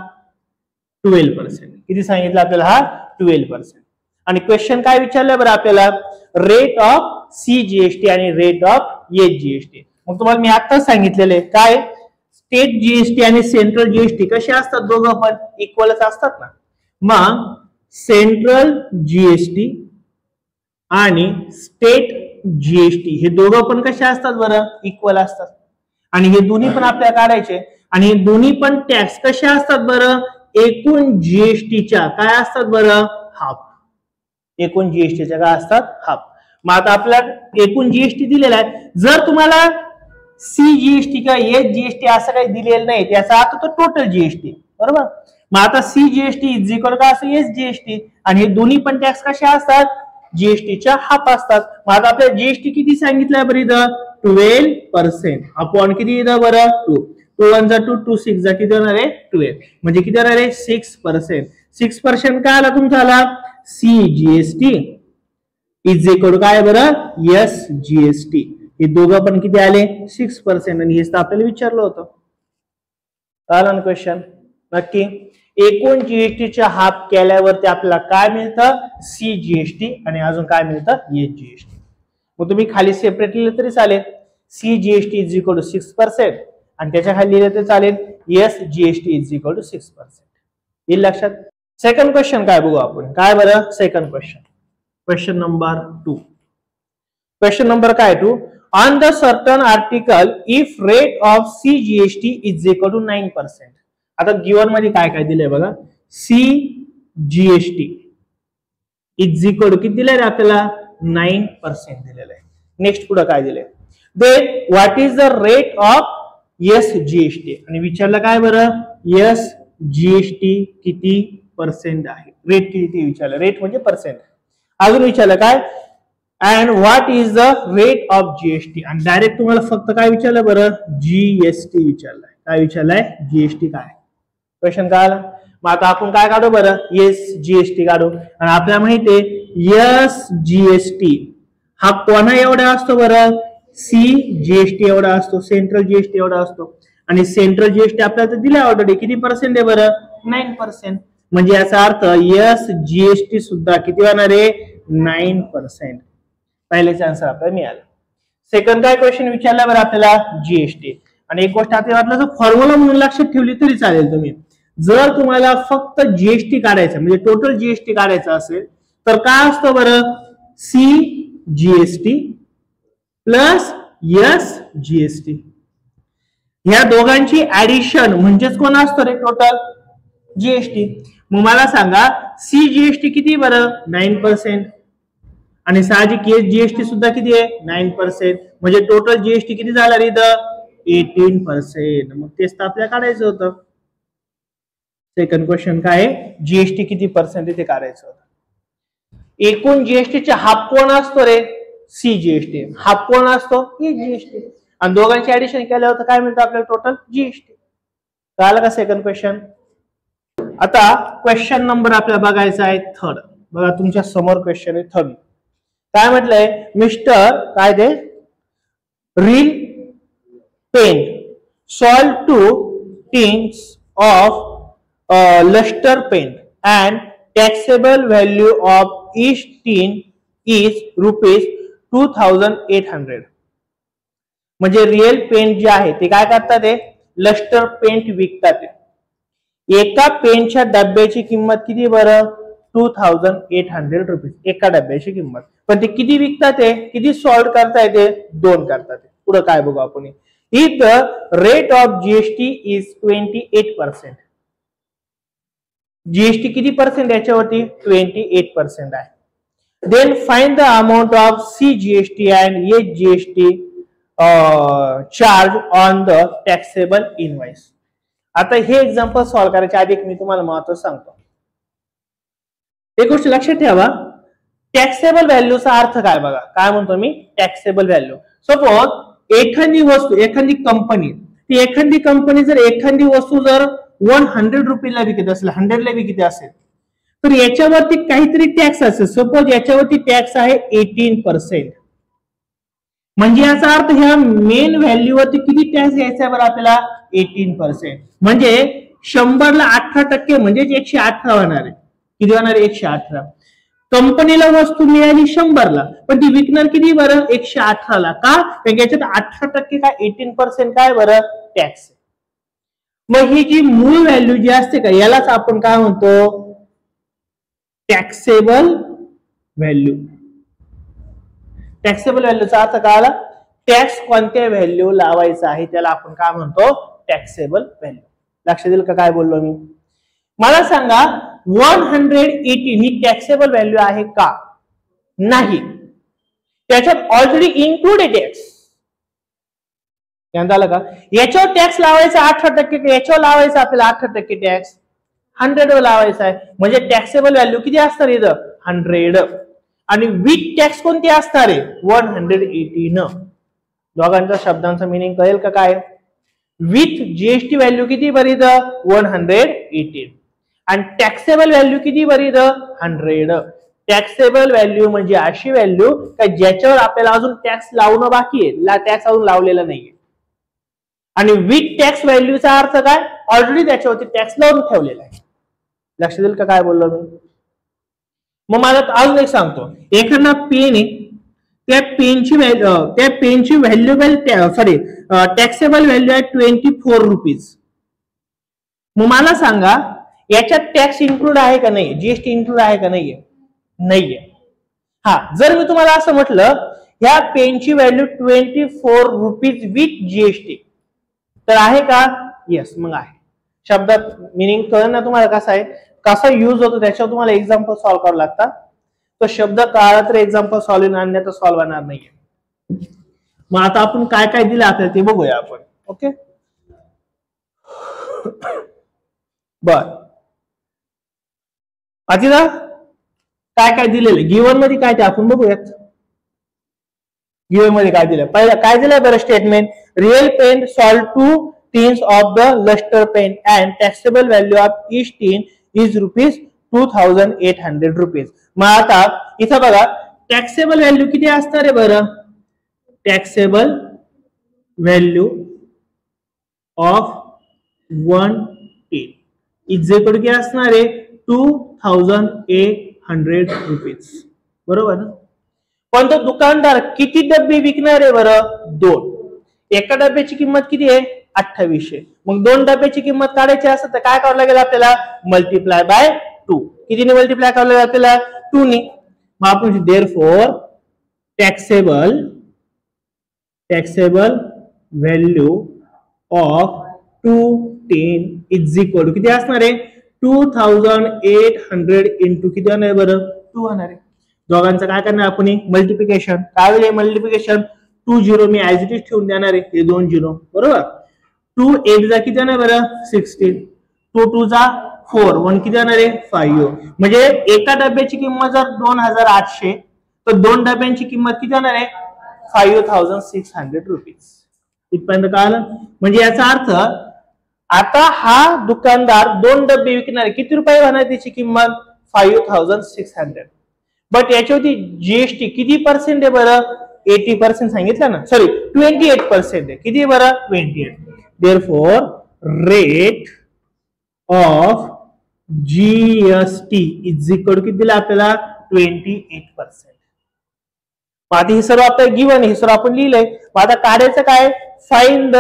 12%. किती सांगितलं आपल्याला हा 12%. आणि क्वेश्चन काय विचारलं बरं आपल्याला रेट ऑफ सीजीएसटी आणि रेट ऑफ एसजीएसटी. मग तुम्हाला मी आता सांगितलेले काय स्टेट जीएसटी आणि सेंट्रल जीएसटी कसे असतात दोघं पण इक्वलच असतात ना. मग सेंट्रल जीएसटी आणि स्टेट जीएसटी हे दोघं पण कसे असतात बरं इक्वल असतात. आणि हे दोन्ही पण आपल्याला काढायचे. आणि हे दोन्ही पण टॅक्स कसे असतात बरं एकूण जीएसटीच्या काय असतात बरं हाफ. एकूण जीएसटीच्या काय असतात हाफ. मग आता आपल्याला एकूण जीएसटी दिलेला आहे. जर तुम्हाला सीजीएसटी किंवा एसजीएसटी असं काही दिलेलं नाही त्याचा अर्थ तो टोटल जीएसटी बरोबर. मग आता सीजीएसटी इज इक्वल काय असतं एसजीएसटी. आणि हे दोन्ही पण टॅक्स कसे असतात जीएसटीच्या हाफ असतात. मग आता आपल्याला जीएसटी किती सांगितलंय बरं इथं 12% अपॉन किती इथं बरं 2. 2 1 2 2 6 जा किती होणार आहे 12 म्हणजे किती होणार आहे 6%. 6% काय आला तुमचा आला सीजीएसटी इज इक्वल काय बरं एसजीएसटी. हे दोघं पण किती आले 6% आणि हेच तर आपल्याला विचारलं होतं. आला ना क्वेश्चन नक्की. एकूण जीएसटीच्या हाफ केल्यावरती आपल्याला काय मिळतं सीजीएसटी आणि अजून काय मिळतं एसजीएसटी. मग तुम्ही खाली सेपरेट लिहिलं तरी चालेल सीजीएसटी इज इक्वल टू 6% आणि त्याच्या खाली लिहिलं तरी चालेल एसजीएसटी इज इक्वल टू 6%. येईल लक्षात. सेकंड क्वेश्चन काय बघू आपण काय बरं second question. Question number 2. Question number काय 2 on the certain article if rate of CGST is equal to 9%. आता गिवन मध्ये काय काय दिलंय बघा सीजीएसटी इज इक्वल टू किती दिलंय आपल्याला 9% दिलेलं आहे. नेक्स्ट पुढे काय दिलंय then what is the rate of SGST आणि विचारलं काय बरं एसजीएसटी किती पर्सेंट आहे. रेट किती विचारलं रेट म्हणजे पर्सेंट. अजून विचारलं काय and what is the rate of GST आणि डायरेक्ट तुम्हाला फक्त काय विचारलं बरं जीएसटी विचारलंय. काय विचारलंय जीएसटी काय क्वेश्चन काय आला. मग आता आपण काय काढू बरं एसजीएसटी काढू. आणि आपल्याला माहितीये एसजीएसटी हा कोणा एवढा असतो बरं सीजीएसटी एवढा असतो सेंट्रल जीएसटी एवढा असतो. आणि सेंट्रल जीएसटी आपल्याला तर दिला ऑलरेडी किती पर्सेंट आहे बरं 9%. म्हणजे याचा अर्थ एसजीएसटी सुद्धा किती होणार आहे 9%. पहिलेच आन्सर आपल्याला मिळालं. सेकंड काय क्वेश्चन विचारला बरं आपल्याला जीएसटी. आणि एक गोष्ट आपल्याला वाटलं तर फॉर्म्युला म्हणून लक्षात ठेवली तरी चालेल. तुम्ही जर तुम्हाला फक्त जीएसटी काढायचं म्हणजे टोटल जीएसटी काढायचं असेल तर काय असतं बरं सीजीएसटी प्लस एसजीएसटी. ह्या दोघांची ऍडिशन म्हणजेच कोण असतं रे टोटल जीएसटी. मग मला सांगा सीजीएसटी किती बरं 9% आणि साहजिक एसजीएसटी सुद्धा किती आहे 9% म्हणजे टोटल जीएसटी किती झाला रे इथं 18%. मग तेच तर आपल्याला काढायचं होतं. सेकंड क्वेश्चन काय आहे जीएसटी किती पर्सेंट ते काढायचं होतं. एकूण जीएसटीचे हाफ कोण असतो रे सीजीएसटी हाफ कोण असतो एसजीएसटी आणि दोघांची ऍडिशन केलं होतं काय मिळतं आपल्याला टोटल जीएसटी. कळालं का सेकंड क्वेश्चन. आता क्वेश्चन नंबर आपल्याला बघायचा आहे थर्ड. बघा तुमच्या समोर क्वेश्चन आहे थर्ड. काय म्हटलंय मिस्टर काय ते reel paint sold 2 tins of luster paint and taxable value of each tin is rupees 2800. म्हणजे रिअल पेंट जे आहे ते काय करतात ते लस्टर पेंट विकतात. एका पेंटच्या डब्याची किंमत किती बरं 2800 रुपीज एका डब्याची किंमत. पण ते किती विकतात ते किती सॉल्ट करता येते 2 करतात. पुढे काय बघू आपण if the rate of GST is 28%. GST किती पर्सेंट याच्यावरती 28% आहे. Then find the amount of CGST and SGST charge on the taxable invoice. आता हे एक्झाम्पल सॉल्व्ह करायच्या आधी मी तुम्हाला महत्त्व सांगतो. एक गोष्ट लक्षात ठेवा, टॅक्सेबल व्हॅल्यूचा अर्थ काय बघा. काय म्हणतो मी? Taxable value. सपोज एखादी वस्तू, एखादी कंपनी, ती एखादी कंपनी जर एखादी वस्तू जर 100 रुपयाला विकत असेल, 100 ला विकत असेल, तर याच्यावरती काहीतरी टॅक्स असेल. सपोज याच्यावरती टॅक्स आहे 18%. म्हणजे याचा अर्थ ह्या मेन व्हॅल्यूवरती किती टॅक्स घ्यायचा बरं आपल्याला? 18%. म्हणजे 100 ला 18% म्हणजे 118 होणार आहे. किती होणार आहे? 118. कंपनीला वस्तू मिळाली 100 ला, पण ती विकणार किती बरं? 118 ला. का? कारण याच्यात 18% काय 18% काय बरं? टॅक्स. मग ही जी मूळ व्हॅल्यू जी असते का, यालाच आपण काय म्हणतो? Taxable value. टॅक्सेबल व्हॅल्यूचा अर्थ काय आला? टॅक्स कोणत्या व्हॅल्यू लावायचा आहे त्याला आपण काय म्हणतो? Taxable value. लक्षात येईल का काय बोललो मी? मला सांगा 118 ही टॅक्सेबल व्हॅल्यू आहे का? नाही. त्याच्यात ऑलरेडी इन्क्लूड आहे टॅक्स. आलं का? याच्यावर टॅक्स लावायचा 18%, याच्यावर लावायचा आपल्याला 18% टॅक्स, 100 वर लावायचा आहे. म्हणजे टॅक्सेबल व्हॅल्यू किती असणार इथं? 100. आणि विथ टॅक्स कोणती असणार आहे? 118. दोघांच्या शब्दांचा मिनिंग कळेल का काय? विथ जीएसटी व्हॅल्यू किती बरी इथं? 118. आणि टॅक्सेबल व्हॅल्यू किती बरी इथं? 100. टॅक्सेबल व्हॅल्यू म्हणजे अशी व्हॅल्यू का ज्याच्यावर आपल्याला अजून टॅक्स लावणं बाकी आहे, टॅक्स अजून लावलेला नाहीये. आणि विथ टॅक्स व्हॅल्यूचा अर्थ काय? ऑलरेडी त्याच्यावरती टॅक्स लावून ठेवलेला आहे. लक्षात येईल का काय बोललो मी? मग मला अजून एक सांगतो, एखादा पेन आहे, त्या पेनची व्हॅल्युएबल टॅक्सेबल व्हॅल्यू आहे 24 रुपीज. मग मला सांगा याच्यात टॅक्स इन्क्लूड आहे का नाही? जीएसटी इन्क्लूड आहे का नाहीये? नाहीये. हा, जर मी तुम्हाला असं म्हटलं ह्या पेनची व्हॅल्यू 24 रुपीज विथ जीएसटी, तर आहे का? येस, मग आहे. शब्दात मिनिंग कळलं ना तुम्हाला कसं आहे, कसा यूज होतो त्याच्यावर तुम्हाला एक्झाम्पल सॉल्व्ह करावं लागतात. तो शब्द कळला तर एक्झाम्पल सॉल्व्ह आणण्यात सॉल्व्ह होणार नाहीये. मग आता आपण काय काय दिलं आपल्याला ते बघूया आपण. ओके, बर. आजीला काय काय दिलेलं गिवन मध्ये काय ते आपण बघूयात. गिवन मध्ये काय दिलं? पहिलं काय दिलं बरं? Statement real pen sold 2 tins of the lustre pen and taxable value of each tin is rupees 2800 rupees. मग आता इथं बघा टॅक्सेबल व्हॅल्यू किती असणार आहे बरं? Taxable value of 1 tin is equal to किती असणार आहे? 2800 रुपीज. बरोबर ना? पण तो दुकानदार किती डबे विकणार आहे बरं? 2. एका डब्याची किंमत किती आहे? 2800. मग 2 डब्याची किंमत काढायची असेल तर काय करावं लागेल आपल्याला? Multiply by 2. कितीने मल्टिप्लाय करावं लागेल आपल्याला? 2 ने. मग आपण therefore taxable value of 2 tin is equal to किती असणार आहे? 2800 इंटू किती होणार बरं? 2 होणार आहे. दोघांचं काय करणार आपण? मल्टिप्लिकेशन. काय होईल multiplication? 2 0 me as it is ठेवून देणार आहे, हे 2 0. बरोबर. 2 8 जा किती होणार बरं? 16. 2 2 जा 4. 1 किती होणार आहे? 5. म्हणजे एका डब्याची किंमत जर 2800 तर 2 डब्यांची किंमत किती होणार आहे? 5600 रुपीज. इथपर्यंत कळलं? म्हणजे याचा अर्थ आता हा दुकानदार 2 डबे विकणार, किती रुपये होणार त्याची किंमत? 5600. बट याच्यावरती जीएसटी किती पर्सेंट आहे बरं? 80% सांगितलं ना, सॉरी 28% आहे. किती बरं? 28. Therefore rate of GST is equal किती दिला आपल्याला? 28%. आता हे सर्व आपल्याला गिवन, हे सर्व आपण लिहिलंय. आता काढायचं काय? Find the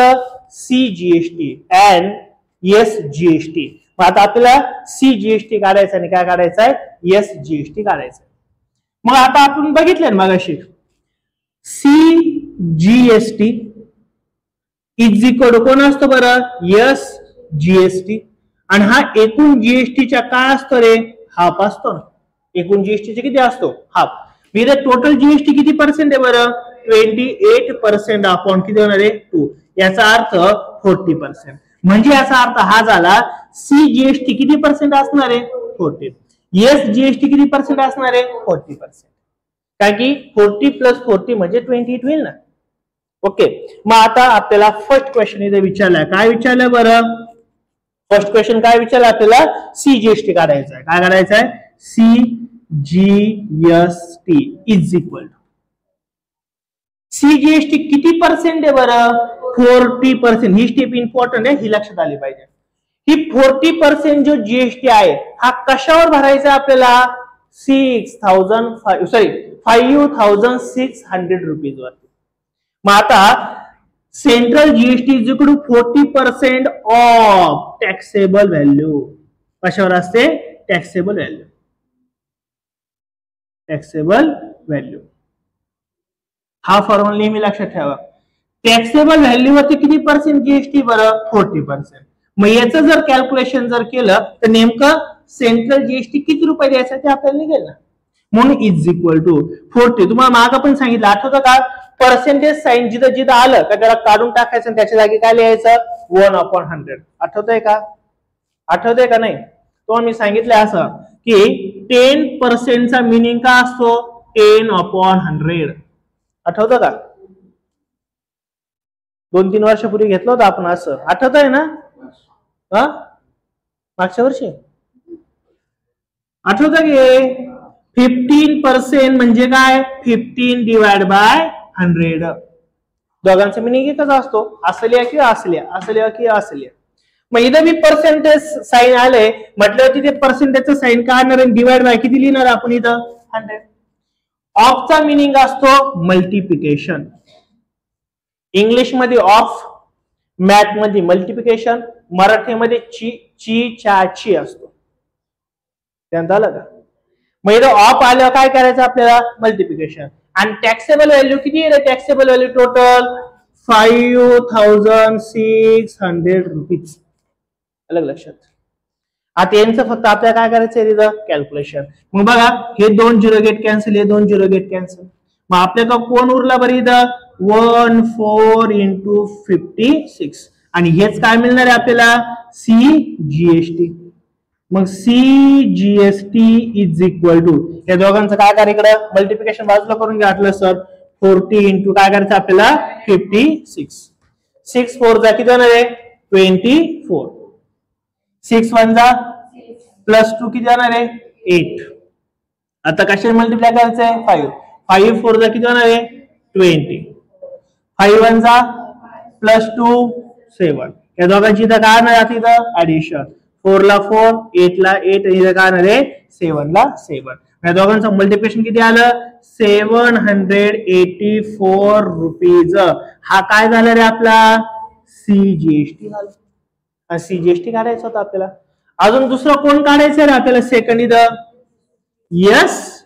CGST and SGST. आता आपल्याला CGST काढायचं आणि काय काढायचं आहे? SGST काढायचं. मग आता आपण बघितलं ना मगाशी CGST इज इक्वल टू कोण असतो बरं? SGST. आणि हा एकूण जीएसटीच्या काय असतो रे? हाफ असतो ना. एकूण जीएसटीचे किती असतो? हाफ. म्हणजे टोटल जीएसटी किती पर्सेंट आहे बरं? 28% अपॉन किती होणार आहे? 2. याचा अर्थ 40%. म्हणजे याचा अर्थ हा झाला CGST किती पर्सेंट असणार आहे? 40. येस जीएसटी किती पर्सेंट असणार आहे 40%, कारण की 40 + 40 म्हणजे 28 होईल ना. ओके, मग आता आपल्याला फर्स्ट क्वेश्चन इथे विचारलाय. काय विचारलंय बरं? फर्स्ट क्वेश्चन काय विचारलं आपल्याला? सीजीएसटी काढायचा आहे. काय काढायचं आहे? CGST is equal to CGST किती पर्सेंट आहे बरं? 40%. ही स्टेप इम्पॉर्टंट आहे, ही लक्षात आली पाहिजे. ही 40% जो जीएसटी आहे हा कशावर भरायचा आपल्याला? 5,600 रुपीज वर. मग आता central GST is equal to 40% of taxable value. कशावर असते? Taxable value. टॅक्सेबल व्हॅल्यू हा फॉर्म्युला नेहमी लक्षात ठेवा. टॅक्सेबल व्हॅल्यू वरती किती पर्सेंट जीएसटी बरं? 40%. मग याचं जर कॅल्क्युलेशन जर केलं तर नेमकं सेंट्रल जीएसटी किती रुपये द्यायचा ते आपल्याला निघेल ना. म्हणून इज इक्वल टू 40. तुम्हाला मागं पण सांगितलं, आठवतं का? पर्सेंटेज साइन जिथं जिथं आलं का त्याला काढून टाकायचं, त्याच्या जागी काय लिहायचं? 1/100. आठवतंय का? आठवतंय का नाही? तो मी सांगितलं असं की 10% मिनिंग का असतो? 10/100. आठवतं का? 2-3 वर्षापूर्वी घेतलं होतं आपण असं. आठवत आहे ना? मागच्या वर्षी आठवत की 15% म्हणजे काय? 15/100. दोघांचा मिनिंग एकच असतो, असल्या किंवा असल्या, असल्या किंवा असल्या. मग इथं मी पर्सेंटेज साइन आले म्हटल्यावरती ते पर्सेंटेजचं साइन काढणार आणि डिवाइड बाय किती लिहिणार आपण इथं? 100. ऑफचा मिनिंग असतो मल्टिप्लिकेशन. इंग्लिश मध्ये ऑफ, मॅथ मध्ये मल्टिप्लिकेशन, मराठीमध्ये ची ची असतो. त्यानंतर आलं का? मग इथं ऑफ आल्यावर काय करायचं आपल्याला? मल्टिप्लिकेशन. आणि टॅक्सेबल व्हॅल्यू किती आहे? Taxable value total 5,600 rupees. अलग लक्षात. आता यांचं फक्त आपल्याला काय करायचं आहे तिथं? कॅल्क्युलेशन. मग बघा, हे 2 0 गेट कॅन्सल, हे 2 0 गेट कॅन्सल. मग आपल्याला कोण उरला बरं इथं? 14 × 56. आणि हेच काय मिळणार आहे आपल्याला? सीजीएसटी. मग सीजीएसटी इज इक्वल टू या दोघांचं काय करा? इकडे मल्टिप्लिकेशन बाजूला करून घ्या सर. 40 × काय करायचं आपल्याला? 56. 6 4 जा किती जाणार आहे? 24. 6 1 जा +2 किती जाणार आहे? 8. आता कशाने मल्टिप्लाय करायचं आहे? 5. 5 4 जा किती जाणार आहे? 20. 5 1 जा +2 7. या दोघांची इथं काय नाही जात? इथं ऍडिशन. 4 ला 4, 8 ला 8 आणि इथं काय आहे? 7 ला 7. या दोघांचं मल्टिप्लिकेशन किती आलं? 784 रुपीज. हा काय झाला रे आपला? सीजीएसटी झाला. सीजीएसटी काढायचं होतं आपल्याला. अजून दुसरं कोण काढायचं रे आपल्याला? सेकंड इथं यस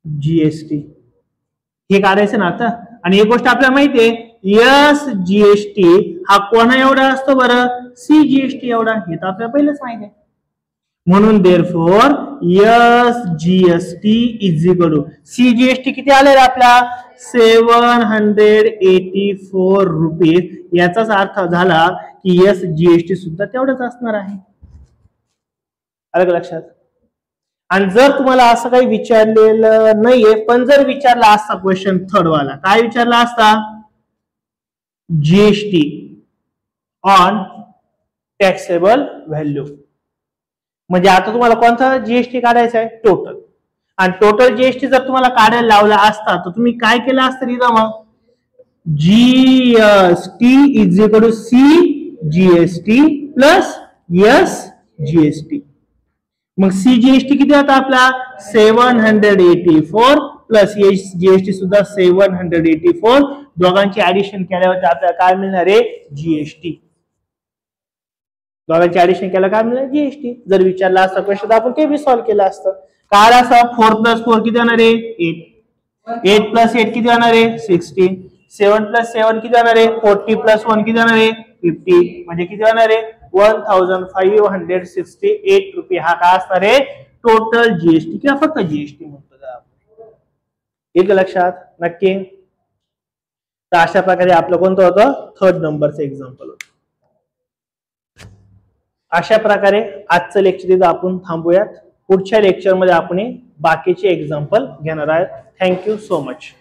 जीएसटी हे काढायचं ना आता. आणि एक गोष्ट आपल्याला माहिती आहे, यस जीएसटी हा कोणा एवढा असतो बरं? सीजीएसटी एवढा. हे तर आपल्याला पहिलेच माहिती आहे. म्हणून therefore S GST is equal to CGST किती आले आपला? 784 रुपीज. याचाच अर्थ झाला की यस जीएसटी सुद्धा तेवढंच असणार आहे. आलं का लक्षात? आणि जर तुम्हाला असं काही विचारलेलं नाहीये, पण जर विचारला असता क्वेश्चन थर्ड वाला, काय विचारला असता? GST on taxable value. म्हणजे आता तुम्हाला कोणता जीएसटी काढायचा आहे? टोटल. आणि टोटल जीएसटी जर तुम्हाला काढायला लावला असता तर तुम्ही काय केलं असतं इथं? मग GST is equal to C GST plus S GST. मग सीजीएसटी किती होता आपला? 784 प्लस यस जीएसटी सुद्धा 784. दोघांची ऍडिशन केल्यावर आपल्याला काय मिळणार आहे? जीएसटी. दोघांची ऍडिशन केलं काय मिळणार? जीएसटी. जर विचारला असता क्वेश्चन तर आपण ते बी सॉल्व्ह केलं असतं. काय असं? 4 + 4 किती होणार आहे? 8. 8 + 8 किती होणार आहे? 16. 7 + 7 किती होणार आहे? 40 + 1 किती होणार आहे? 50. म्हणजे किती होणार आहे? 1568 रुपये. हा काय असणार आहे? टोटल जीएसटी किंवा फक्त जीएसटी म्हणतो आपण. एक लक्षात नक्की. तर अशा प्रकारे आपलं कोणतं होतं? थर्ड नंबरचं एक्झाम्पल होतं. अशा प्रकारे आजचं लेक्चर इथं आपण थांबूयात. पुढच्या लेक्चरमध्ये आपण बाकीचे एक्झाम्पल घेणार आहोत. Thank you so much.